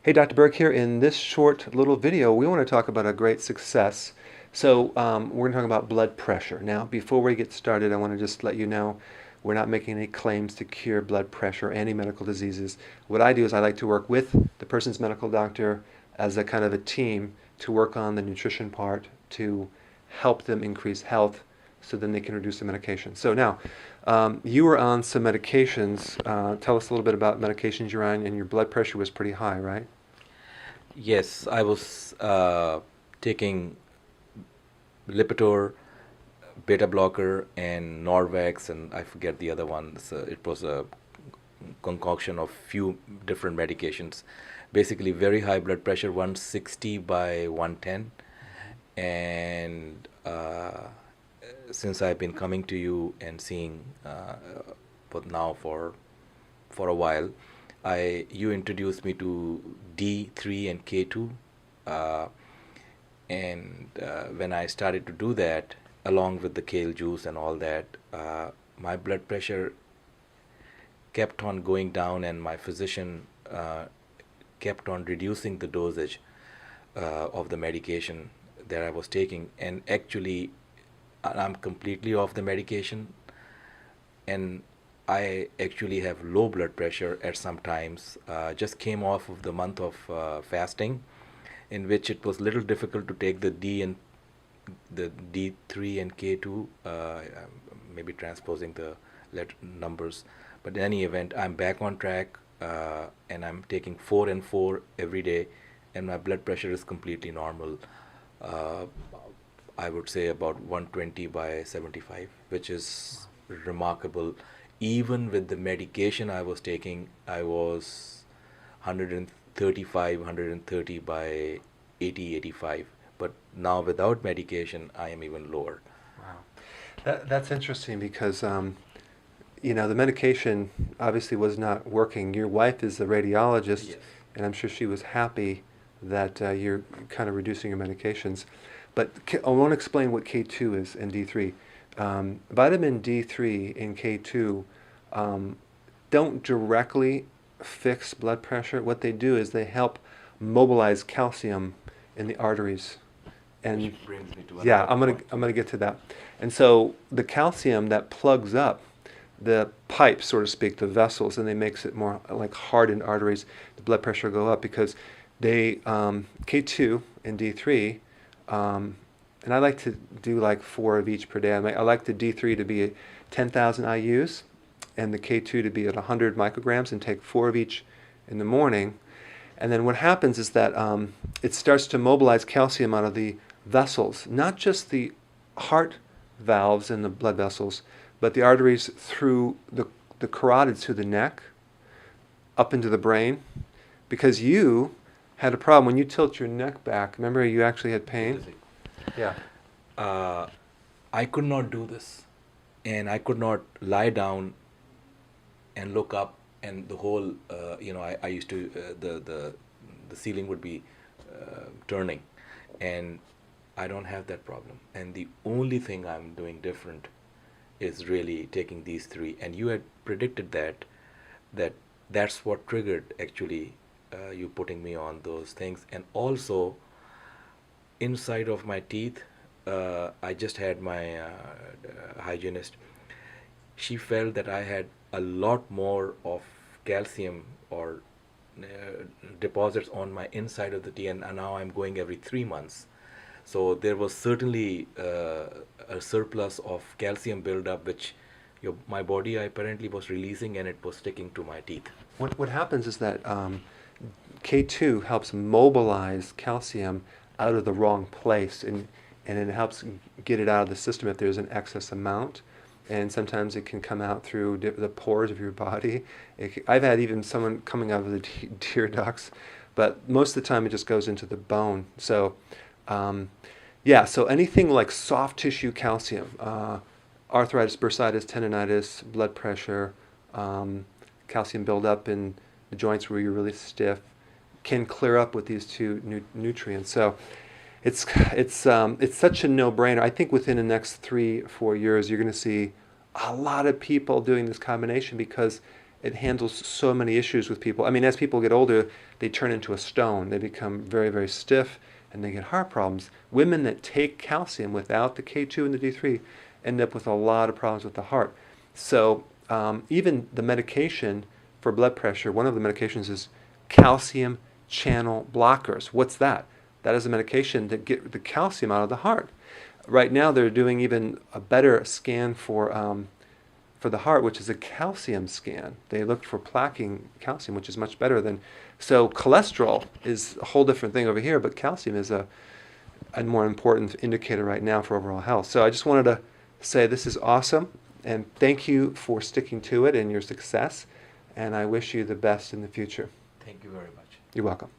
Hey, Dr. Berg here. In this short little video, we want to talk about a great success. We're going to talk about blood pressure. Now, before we get started, I want to just let you know we're not making any claims to cure blood pressure or any medical diseases. What I do is I like to work with the person's medical doctor as a kind of a team to work on the nutrition part to help them increase health so then they can reduce the medication. So now, you were on some medications. Tell us a little bit about medications you're on, and your blood pressure was pretty high, right? Yes, I was taking Lipitor, beta blocker, and Norvex, and I forget the other one. So it was a concoction of few different medications. Basically, very high blood pressure, 160 by 110, and since I've been coming to you and seeing for a while, I you introduced me to D3 and K2, uh, and when I started to do that, along with the kale juice and all that, my blood pressure kept on going down, and my physician kept on reducing the dosage of the medication that I was taking, and actually, I'm completely off the medication, and I actually have low blood pressure at some times. Just came off of the month of fasting, in which it was little difficult to take the D3 and K2, maybe transposing the numbers. But in any event, I'm back on track, and I'm taking 4 and 4 every day, and my blood pressure is completely normal. Uh, I would say about 120 by 75, which is remarkable. Even with the medication I was taking, I was 135, 130 by 80, 85. But now without medication, I am even lower. Wow. That's interesting because, the medication obviously was not working. Your wife is a radiologist, Yes. and I'm sure she was happy that you're kind of reducing your medications. But I want to explain what K2 is and D3. Vitamin D3 and K2 um, don't directly fix blood pressure. What they do is they help mobilize calcium in the arteries. And Which brings me to yeah, another point. I'm gonna get to that. And so the calcium that plugs up the pipes, so to speak, the vessels, and they makes it more like hardened arteries. The blood pressure go up because they K2 and D3, um, and I like to do like 4 of each per day. I like the D3 to be at 10,000 IU's, and the K2 to be at 100 micrograms, and take 4 of each in the morning. And then what happens is that it starts to mobilize calcium out of the vessels, not just the heart valves and the blood vessels, but the arteries through the carotids through the neck, up into the brain. Because you had a problem when you tilt your neck back. Remember, you actually had pain? Yeah. Uh, I could not do this, and I could not lie down and look up, and the whole, I used to the ceiling would be turning, and I don't have that problem. And the only thing I'm doing different is really taking these three. And you had predicted that that's what triggered actually you putting me on those things. And also inside of my teeth, I just had my hygienist. She felt that I had a lot more of calcium or deposits on my inside of the teeth, and now I'm going every 3 months. So there was certainly a surplus of calcium buildup, which my body apparently was releasing, and it was sticking to my teeth. What happens is that K2 helps mobilize calcium out of the wrong place, and it helps get it out of the system if there's an excess amount. And sometimes it can come out through the pores of your body. I've had even someone coming out of the tear ducts, but most of the time it just goes into the bone. So, yeah, so anything like soft tissue calcium, arthritis, bursitis, tendonitis, blood pressure, calcium buildup in the joints where you're really stiff, can clear up with these two nutrients. So it's such a no-brainer. I think within the next 3 4 years you're going to see a lot of people doing this combination because it handles so many issues with people. I mean, as people get older, they turn into a stone. They become very, very stiff, and they get heart problems. Women that take calcium without the K2 and the D3 end up with a lot of problems with the heart. So even the medication for blood pressure, one of the medications is calcium channel blockers. What's that? That is a medication that get the calcium out of the heart. Right now, they're doing even a better scan for the heart, which is a calcium scan. They looked for plaquing calcium, which is much better than. So cholesterol is a whole different thing over here, but calcium is a more important indicator right now for overall health. So I just wanted to say this is awesome, and thank you for sticking to it and your success, and I wish you the best in the future. Thank you very much. You're welcome.